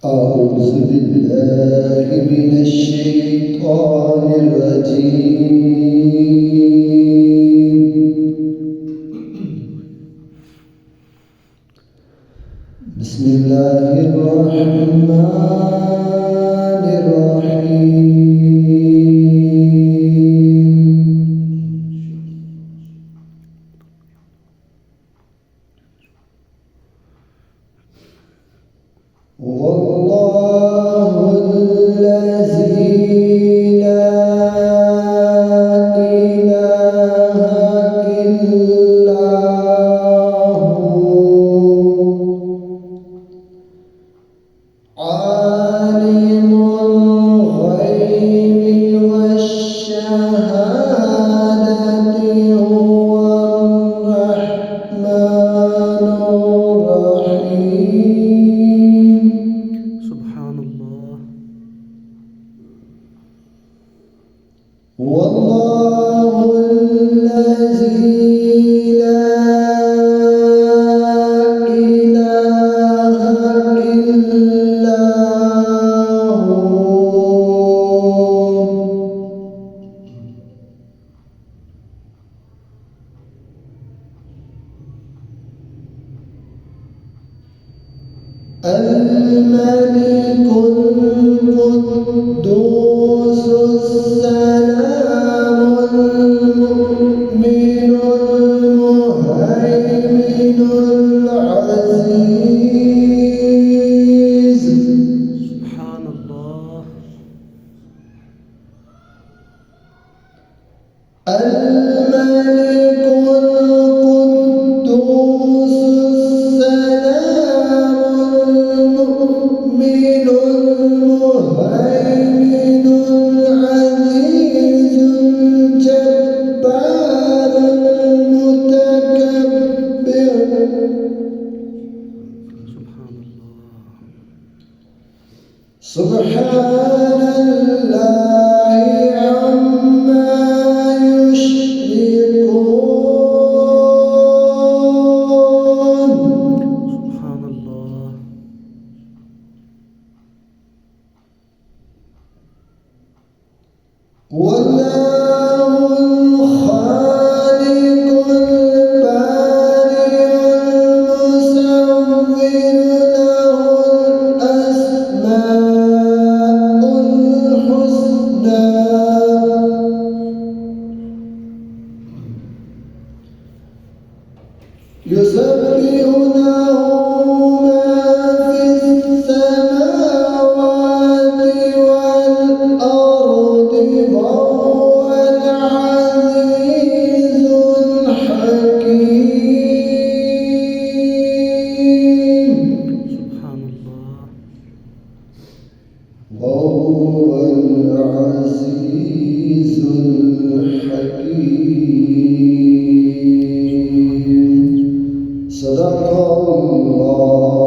أعوذ بالله من الشيطان الرجيم. بسم الله الرحمن الرحيم. والله الذي لا إله إلا هو عالم الغيب والشهادة هو الرحمن الرحيم. سبحان الله. والله الذي لا إله إلا هو الملك القدوس السلام المؤمن المهيمن العزيز. سبحان الله. الملك القدوس السلام المؤمن المهيمن العزيز الجبار المتكبر. سبحان الله. سبحان الله عما يشركون. سبحان الله. والله الخالق البارئ المصور له الأسماء الحسنى. يسبح له ما في السماوات والأرض وهو العزيز الحكيم. سبحان الله. وهو العزيز الحكيم. صدق الله